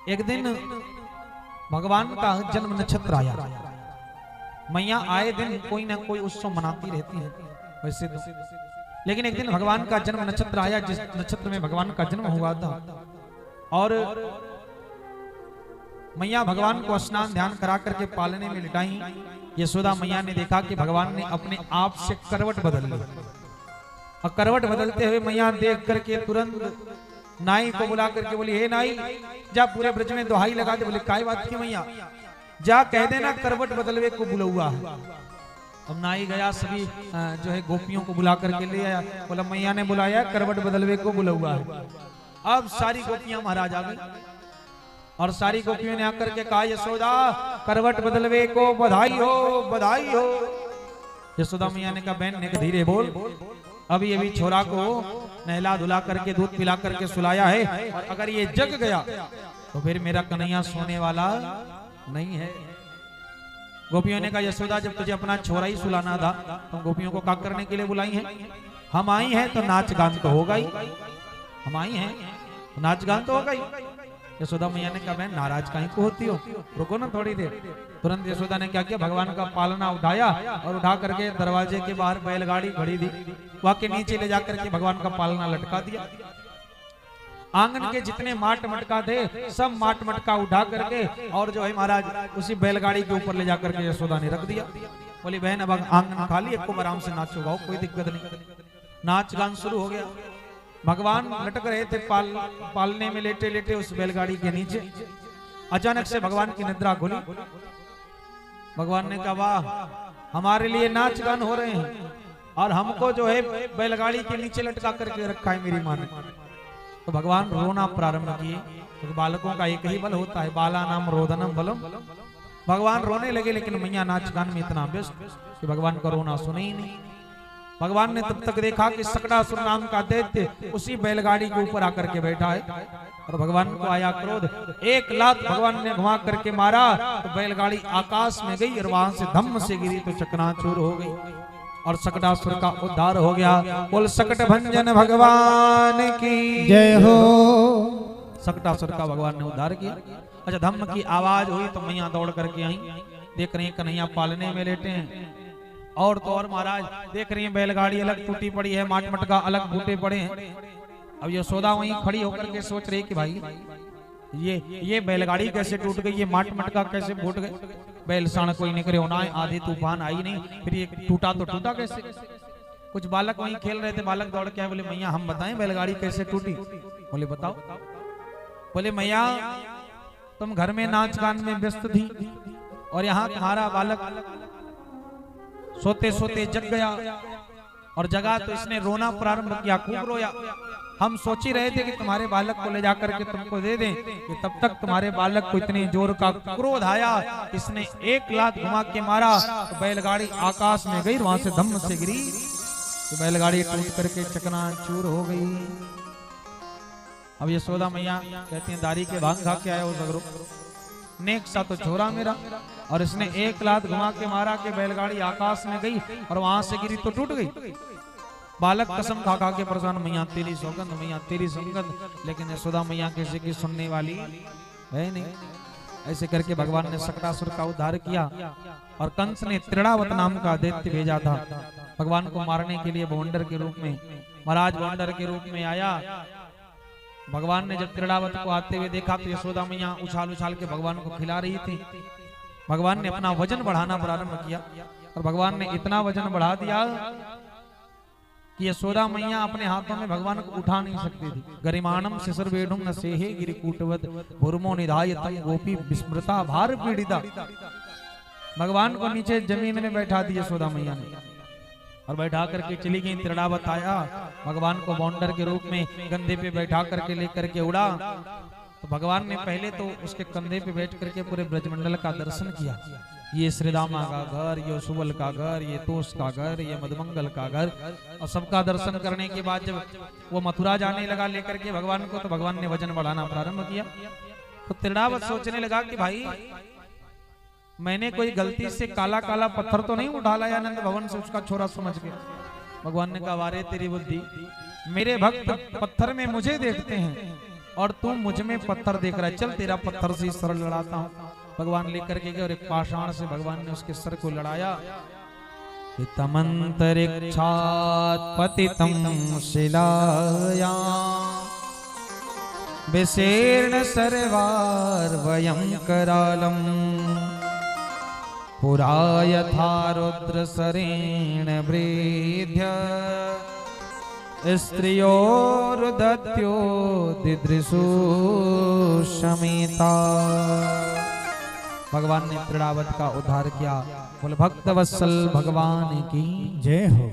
एक दिन भगवान का जन्म नक्षत्र आया। मैया आए दिन कोई ना कोई उत्सव मनाती रहती है वैसे तो, लेकिन एक दिन भगवान का जन्म नक्षत्र आया जिस नक्षत्र में भगवान का जन्म हुआ था। और मैया भगवान को स्नान ध्यान करा करके पालने में लिटाई। यशोदा मैया ने देखा कि भगवान ने अपने आप से करवट बदल ली, और करवट बदलते हुए मैया देख करके तुरंत नाई को बुला करके बोली, हे नाई, जा पूरे ब्रज में दोहाई लगा दे। बोले काय बात की मैया? जा कह देना करवट बदलवे को बुलौआ है। अब नाई गया, सभी जो है गोपियों को बुला करके ले आया। बोला मैया ने बुलाया करवट बदलवे को बुलौआ है। अब सारी गोपियां महाराज आ गई और सारी गोपियों ने आकर के कहा, यशोदा करवट बदलवे को बधाई हो, बधाई हो। यशोदा मैया ने कहा, बहन ने धीरे बोल, अभी छोरा को नहला धुला करके दूध पिला करके सुलाया है, और अगर ये जग गया तो फिर मेरा कन्हैया सोने वाला नहीं है। गोपियों ने कहा, यशोदा जब तुझे अपना छोरा ही सुलाना था तो गोपियों को क्या करने के लिए बुलाई है? हम आई हैं तो नाच गान तो होगा ही, हम आई हैं तो नाच गान तो होगा ही। यशोदा मैया ने कहा, बहन नाराज कहीं को होती हो, रुको ना थोड़ी देर। तुरंत यशोदा ने क्या किया, भगवान का पालना उठाया और उठा करके दरवाजे के बाहर बैलगाड़ी खड़ी थी, वहां के नीचे ले जाकर के भगवान का पालना लटका दिया। आंगन के जितने माट मटका थे सब माट मटका उठा करके और जो है महाराज उसी बैलगाड़ी के ऊपर ले जाकर के यशोदा ने रख दिया। बोली बहन अब आंगन खाली, खूब आराम से नाचो गाओ, कोई दिक्कत नहीं। नाच गान शुरू हो गया। भगवान लटक रहे थे पालने में लेटे लेटे उस बैलगाड़ी के नीचे। अचानक से भगवान की निद्रा खुली। भगवान ने कहा, वाह हमारे लिए नाच गान हो रहे हैं और हमको जो है बैलगाड़ी के नीचे लटका करके रखा है मेरी मां ने। तो भगवान रोना प्रारंभ किए, क्योंकि बालकों का एक ही बल होता है, बाला नाम रोदनम बलम। भगवान रोने लगे, लेकिन मैया नाच गान में इतना व्यस्त कि भगवान का रोना सुने ही नहीं। भगवान ने तब तक देखा कि सकटासुर नाम का दैत्य उसी बैलगाड़ी के ऊपर आकर के बैठा है, और भगवान को आया क्रोध। एक लात भगवान ने घुमा करके मारा तो बैलगाड़ी आकाश में गई और वहां से धम्म से गिरी तो चकनाचूर हो गई और सकटासुर का उद्धार हो गया। बोल सकट भंजन भगवान की जय हो। सकटासुर का भगवान ने उद्धार किया। अच्छा, धम्म की आवाज हुई तो मैया दौड़ करके आई, देख रही कन्हैया पालने में लेटे हैं। और तो और महाराज देख रही है बैलगाड़ी अलग टूटी पड़ी है, माट मटका अलग फूटे पड़े हैं। अब यशोदा वहीं खड़ी होकर के सोच रही कि भाई ये बैलगाड़ी कैसे टूट गई, ये माट मटका कैसे फूट गए। बैल साण कोई निकले होना है, आधी तूफान आई नहीं, फिर ये टूटा तो टूटा कैसे। कुछ बालक वहीं खेल रहे थे, बालक दौड़ के आए, बोले मैया हम बताएं बैलगाड़ी कैसे टूटी। बोले बताओ। बोले मैया तुम घर में नाच गान में व्यस्त थी और यहाँ तुम्हारा बालक सोते सोते जग गया, और जगा तो इसने रोना प्रारंभ किया, खूब रोया। हम सोच ही रहे थे कि तुम्हारे बालक को ले जाकर के तुमको दे दें, कि तब तक तुम्हारे बालक को इतने जोर का क्रोध आया, इसने एक लात घुमा के मारा तो बैलगाड़ी आकाश में गई, वहां से धम्म से गिरी तो बैलगाड़ी टूट करके चकनाचूर हो गई। अब यशोदा मैया कहती हैं, दारी के भांग खा के आया हो सगरो, नेक सा तो छोरा मेरा, और इसने एक लात घुमा के मारा के बैलगाड़ी आकाश में गई और वहां से गिरी तो टूट गई। बालक कसम खा खा के परेशान, मैया तेरी सौगंध, मैया तेरी सौगंध। लेकिन यशोदा मैया किसी की सुनने वाली है नहीं। ऐसे करके भगवान ने सकटासुर का उद्धार किया, और कंस ने त्रिणावत नाम का दैत्य भेजा था भगवान को मारने के लिए बवंडर के रूप में। महाराज बवंडर के रूप में आया। भगवान ने जब त्रिणावत को आते हुए देखा तो यशोदा मैया उछाल उछाल के भगवान को खिला रही थी। भगवान ने अपना वजन बढ़ाना प्रारंभ किया, और भगवान ने इतना वजन बढ़ा दिया कि यशोदा मैया अपने हाथों में भगवान को उठा नहीं सकती थी। गरिमाणम शिशर वेणुम न सेहे गिरिकूटवत भुर्मो निधाय तम गोपी विस्मृता भार पीड़िता। भगवान को नीचे जमीन में बैठा दी यशोदा मैया ने, और बैठा करके चली गई। त्रिणावत आया, भगवान को बौंडर के रूप में कंधे पे बैठा करके लेकर के उड़ा। तो भगवान ने पहले तो उसके कंधे पे बैठ करके पूरे ब्रजमंडल का दर्शन किया। ये श्रीदामा का घर, ये सुबल का घर, ये तोष का घर, ये मधुमंगल का घर, और सबका दर्शन करने के बाद जब वो मथुरा जाने लगा लेकर के भगवान को, तो भगवान ने वजन बढ़ाना प्रारंभ किया। तो त्रिणावत सोचने लगा कि भाई मैंने कोई गलती से काला काला पत्थर तो नहीं उठा लाया नंद भवन से उसका छोरा समझ के। भगवान ने कहा, वारे तेरी बुद्धि, मेरे भक्त पत्थर में मुझे देखते हैं और तू मुझ में पत्थर देख रहा है, चल तेरा पत्थर से सर लड़ाता हूँ। भगवान लेकर के गए और एक पाषाण से भगवान ने उसके सर को लड़ाया। तमंतरिक्षात् पतितं शिलायां विशीर्ण सर्वार्वयं करालम् पुरा यथा रुद्रसरेण वृद्ध्य स्त्रियोरुदत्यो दिदृशु शमिता। भगवान ने त्रिणावत का उद्धार किया। बोल भक्त वत्सल भगवान की जय हो।